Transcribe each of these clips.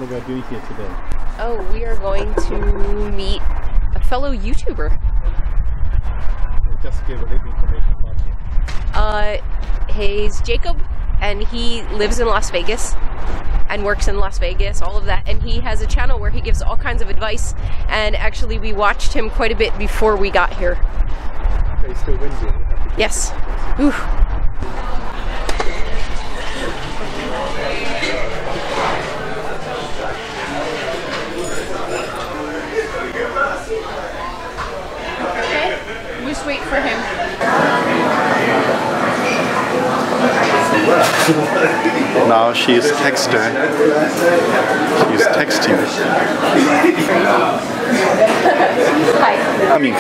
what we are doing here today? Oh, we are going to meet a fellow YouTuber. Just give a little information about him. He's Jacob, and he lives in Las Vegas and works in Las Vegas, all of that. And he has a channel where he gives all kinds of advice. And actually, we watched him quite a bit before we got here. It's still windy. Yes. Ooh. Just wait for him. Now she's texting. She's texting. Hi. Come here.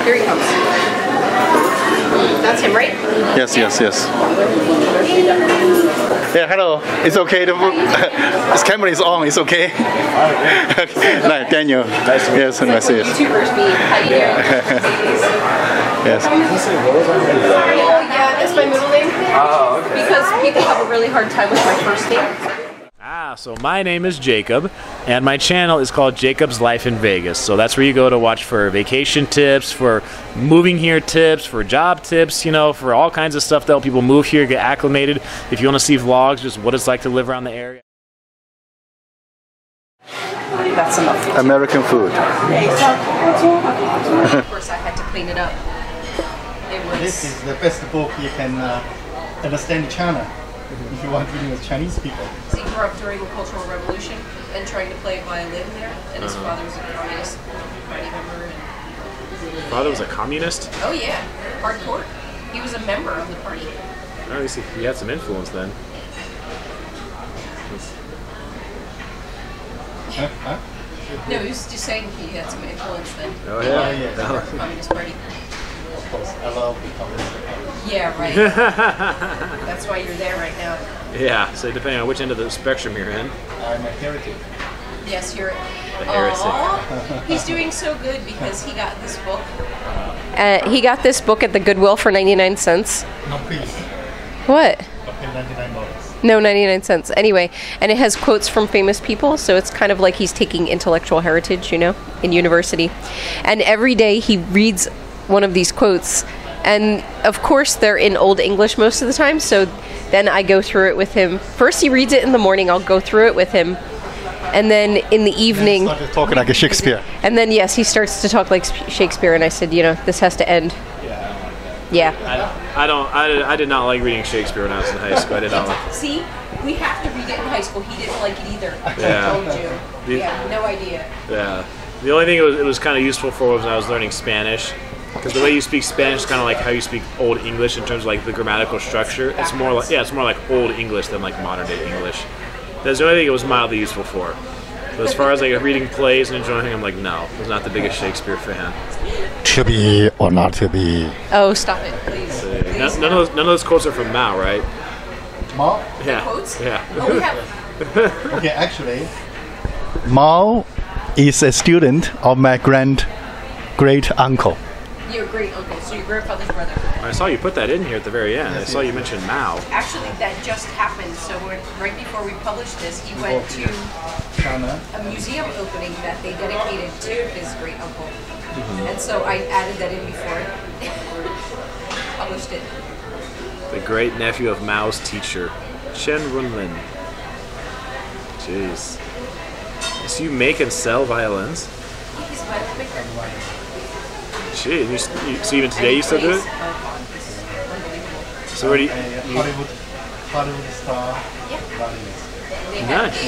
Here he comes. That's him, right? Yes. Yeah, hello. It's okay to this camera is on. It's okay. Nice, Daniel. Yes, nice to see you. YouTubers be. How you doing? Yes. Oh yeah, that's my middle name. Oh, okay. Because people have a really hard time with my first name. So my name is Jacob, and my channel is called Jacob's Life in Vegas. So that's where you go to watch for vacation tips, for moving here tips, for job tips, you know, for all kinds of stuff that help people move here, get acclimated. If you want to see vlogs, just what it's like to live around the area. That's enough. American food. Of course, I had to clean it up. This is the best book you can understand China. If you want to deal with Chinese people. So he grew up during the Cultural Revolution and trying to play violin there, and his father was a communist party member. His father was a communist? Oh yeah, hardcore. He was a member of the party. Oh, you see, he had some influence then. Huh? No, he was just saying he had some influence then. Oh yeah? Yes. The Communist Party. Of course, I love the Communist Party. Yeah, right. That's why you're there right now. Yeah, so depending on which end of the spectrum you're in. I'm a heretic. Yes, you're. The heretic. He's doing so good because he got this book. He got this book at the Goodwill for 99 cents. No, please. What? Okay, $99. No, 99 cents. Anyway, and it has quotes from famous people, so it's kind of like he's taking intellectual heritage, you know, in university. And every day he reads one of these quotes. And of course, they're in Old English most of the time, so then I go through it with him. First, he reads it in the morning, I'll go through it with him. And then in the evening... Started talking like a Shakespeare. And then, yes, he starts to talk like Shakespeare, and I said, you know, this has to end. Yeah. I did not like reading Shakespeare when I was in high school. I did not like it. See, we have to read it in high school. He didn't like it either. Yeah. I told you. We have no idea. Yeah. The only thing it was kind of useful for was when I was learning Spanish. Because the way you speak Spanish is kind of like how you speak Old English in terms of like the grammatical structure. It's more like it's more like Old English than like modern day English. That's the only thing it was mildly useful for. But as far as like reading plays and enjoying it, I'm like, no, I was not the biggest Shakespeare fan. To be or not to be. Oh, stop it, please. Please. None of those quotes are from Mao, right? Mao? Yeah. Quotes? Yeah. Oh, we have. Okay, actually, Mao is a student of my great uncle. Your great uncle, so your grandfather's brother. I saw you put that in here at the very end. I saw you mention Mao. Actually, that just happened. So right before we published this, he went to China. a museum opening that they dedicated to his great uncle. And so I added that in before I published it. The great nephew of Mao's teacher, Chen Runlin. Jeez. So you make and sell violins? He's a violin maker. Gee, so even today you still do it? So where do you... Hollywood star. Yeah. Violinist. Nice.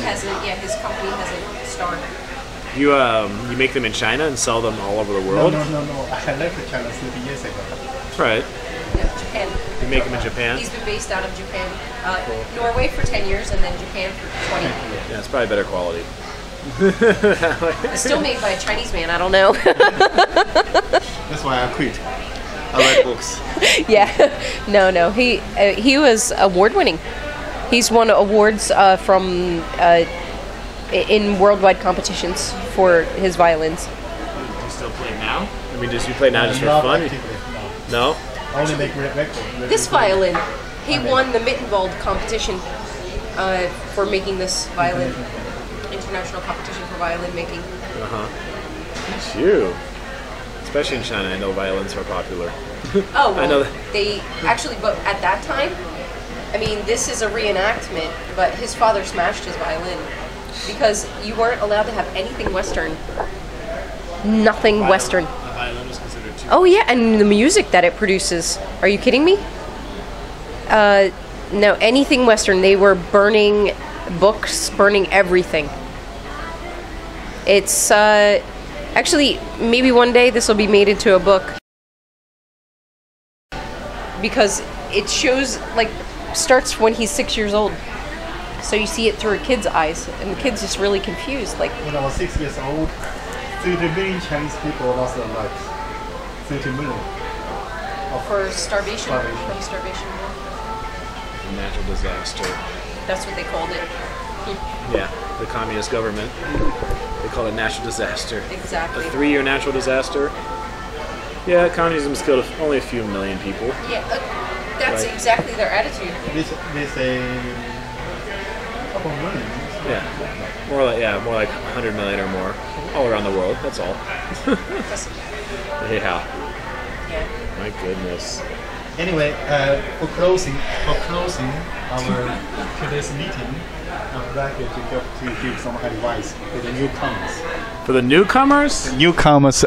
His company has a star. You make them in China and sell them all over the world? No. I left China 30 years ago. Right. Yeah, Japan. You make them in Japan? He's been based out of Japan. Norway for 10 years and then Japan for 20. Yeah, it's probably better quality. It's still made by a Chinese man, I don't know. That's why I quit. I write books. Yeah. No. He was award-winning. He's won awards from in worldwide competitions for his violins. Do you still play now? I mean, does you play now just for Not fun? actively, No? I only make records. This violin, he won the Mittenwald competition for making this violin. international competition for violin making. Phew. Especially in China, I know violins are popular. Oh, well, I know that. they actually, but at that time, I mean, this is a reenactment, but his father smashed his violin because you weren't allowed to have anything Western. Nothing Western. A violin was considered too. Oh yeah, and the music that it produces. Are you kidding me? No, anything Western. They were burning books, burning everything. It's actually, maybe one day this will be made into a book because it shows, like, starts when he's 6 years old. So you see it through a kid's eyes, and the kid's just really confused. Like, When I was 6 years old, 30 million Chinese people lost their lives. 30 million. for starvation, Starvation. from starvation. Natural disaster. That's what they called it. Yeah, the communist government. They call it natural disaster. Exactly. A 3-year natural disaster. Yeah, communism's killed only a few million people. Yeah, that's Right. exactly their attitude. They say couple million. Yeah, more like 100 million or more, all around the world. That's all. Yeah. Yeah. My goodness. Anyway, for closing our today's meeting, I would like to give some advice for the newcomers. For the newcomers, Newcomers,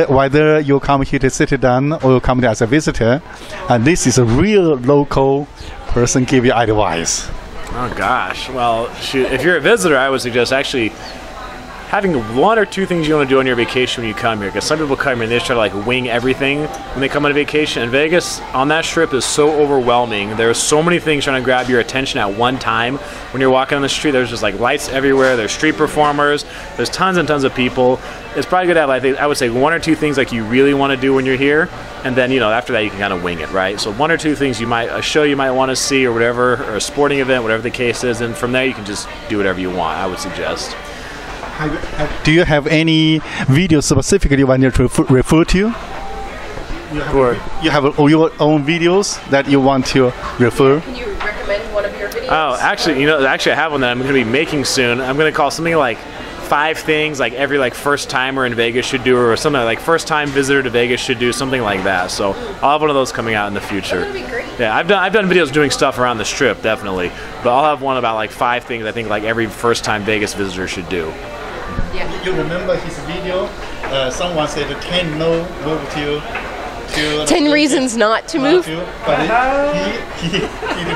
whether you come here to sit down or you come as a visitor, and this is a real local person give you advice. oh gosh. Well, shoot, if you're a visitor, I would suggest actually having 1 or 2 things you want to do on your vacation when you come here. Because some people come here and they just try to like wing everything when they come on a vacation. And Vegas on that strip is so overwhelming. There's so many things trying to grab your attention at one time. When you're walking on the street, there's just like lights everywhere. There's street performers. There's tons and tons of people. It's probably good to have, I would say, 1 or 2 things like you really want to do when you're here. And then, after that, you can kind of wing it, right? So 1 or 2 things a show you might want to see or whatever, or a sporting event, whatever the case is. And from there, you can just do whatever you want, I would suggest. Do you have any video specifically you want to refer to? You have your own videos that you want to refer? Can you recommend one of your videos? Oh, actually, I have one that I'm going to be making soon. I'm going to call something like 5 things like every first timer in Vegas should do, or something like first time visitor to Vegas should do, something like that. So I'll have one of those coming out in the future. That'd be great. Yeah, I've done videos doing stuff around the strip, definitely. But I'll have one about 5 things I think every first time Vegas visitor should do. Yeah. You remember his video? Someone said 10 no move to 10 reasons not to move. But he did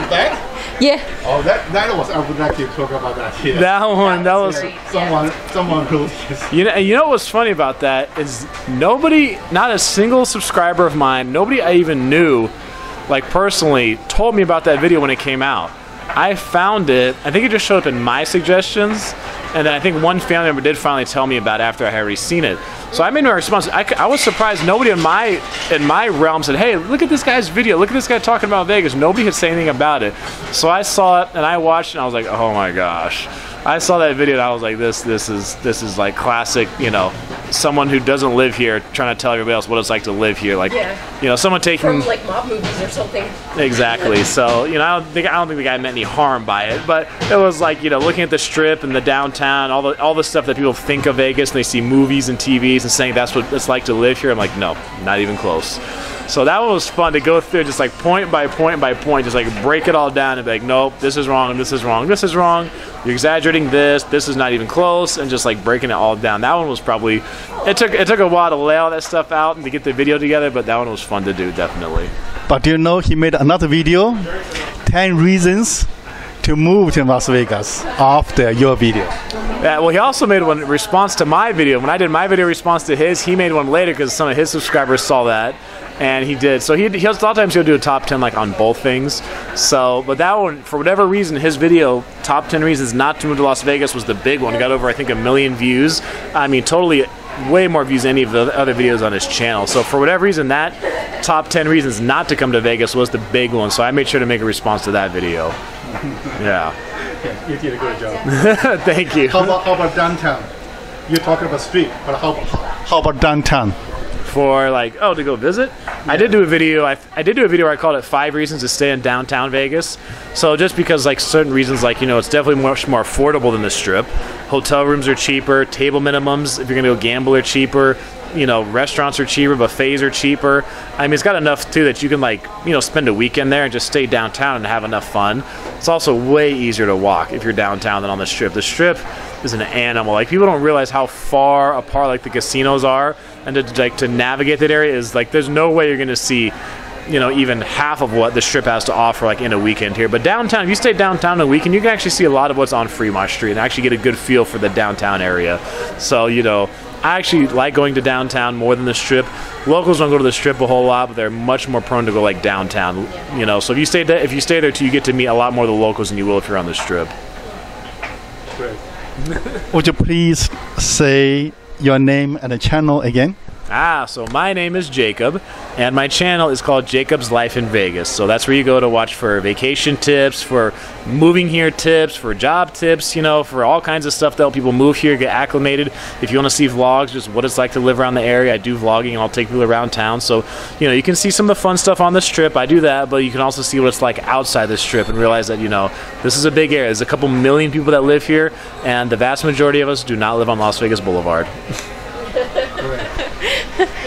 back. Yeah. Oh, that was, I would like to talk about that here. That was. Someone wrote his. You know what's funny about that is not a single subscriber of mine, nobody I even knew, personally, told me about that video when it came out. I found it. I think it just showed up in my suggestions, and then I think one family member did finally tell me about it after I had already seen it. So I made my response. I was surprised nobody in my realm said, "Hey, look at this guy's video. Look at this guy talking about Vegas." Nobody had said anything about it. So I saw it and I watched it and I was like, "Oh my gosh." I saw that video and I was like, this is like classic, someone who doesn't live here trying to tell everybody else what it's like to live here. Someone taking From mob movies or something. Exactly. So, I don't think the guy meant any harm by it, but it was looking at the strip and the downtown, all the stuff that people think of Vegas, and they see movies and TVs and saying that's what it's like to live here. I'm like, no, not even close. So that one was fun to go through, just point by point by point, just break it all down and be like, nope, this is wrong, this is wrong, this is wrong. You're exaggerating this is not even close, and just breaking it all down. That one was probably, it took a while to lay all that stuff out and to get the video together, but that one was fun to do, definitely. But do you know he made another video, 10 reasons to move to Las Vegas after your video. Yeah, well, he also made one in response to my video. When I did my video response to his, he made one later because some of his subscribers saw that, and he did. So he a lot of times he'll do a top 10 on both things. So, but that one, for whatever reason, his video, top 10 reasons not to move to Las Vegas, was the big one. It got over, I think, 1 million views. I mean, totally way more views than any of the other videos on his channel. So for whatever reason, that top 10 reasons not to come to Vegas was the big one. So I made sure to make a response to that video. Yeah. You did a good job. Thank you. How about downtown? You're talking about street, but how How about downtown? for like, oh, to go visit. I did do a video. I did do a video where I called it 5 reasons to stay in downtown Vegas. So just because like certain reasons, like, you know, it's definitely much more affordable than the Strip. Hotel rooms are cheaper. Table minimums, if you're gonna go gamble, are cheaper. You know, restaurants are cheaper, buffets are cheaper. I mean, it's got enough too that you can, like, you know, spend a weekend there and just stay downtown and have enough fun. It's also way easier to walk if you're downtown than on the Strip. The Strip is an animal. Like, people don't realize how far apart like the casinos are, and to navigate that area is like, there's no way you're gonna see, you know, even half of what the Strip has to offer like in a weekend here. But downtown, if you stay downtown a weekend, you can actually see a lot of what's on Fremont Street and actually get a good feel for the downtown area. So, you know, I actually like going to downtown more than the Strip. Locals don't go to the Strip a whole lot, but they're much more prone to go like downtown. You know, so if you stay there too, you get to meet a lot more of the locals than you will if you're on the Strip. Would you please say your name and the channel again? So my name is Jacob, and my channel is called Jacob's Life in Vegas. So that's where you go to watch for vacation tips, for moving here tips, for job tips, you know, for all kinds of stuff to help people move here, get acclimated. If you want to see vlogs, just what it's like to live around the area, I do vlogging and I'll take people around town. So, you know, you can see some of the fun stuff on the Strip. I do that, but you can also see what it's like outside the Strip and realize that, you know, this is a big area. There's a couple million people that live here, and the vast majority of us do not live on Las Vegas Boulevard.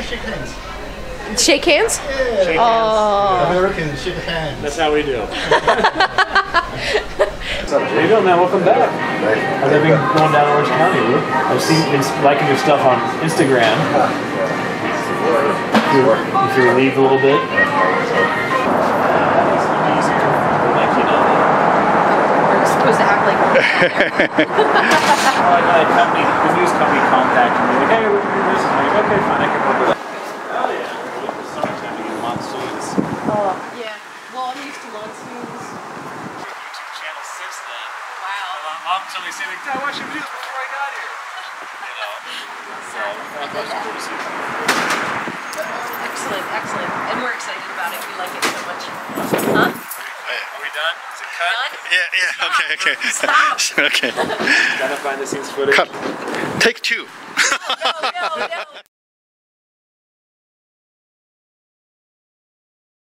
Shake hands. Shake hands? Yeah. Shake Oh. Americans shake hands. That's how we do. What's up, Jay? Man, welcome back. How's everything going down in Orange County, Lou? I've been liking your stuff on Instagram. If you relieved a little bit. We're supposed to act like The news company contacted me, like, hey, we're doing this. I'm like, okay, fine, I can work with that. Oh yeah, it's summertime to get monsoons. Oh, yeah. Well, I'm used to monsoons. YouTube channel since then. Wow. I'll somebody say, like, I watched your videos before I got here. You know? So, that was cool to see. Excellent, excellent. And we're excited about it. We like it so much. Huh? Are we done? Is it cut? Done? Yeah, okay. Stop! Okay. Got enough behind the scenes footage? Cut. Take 2. No, no, no.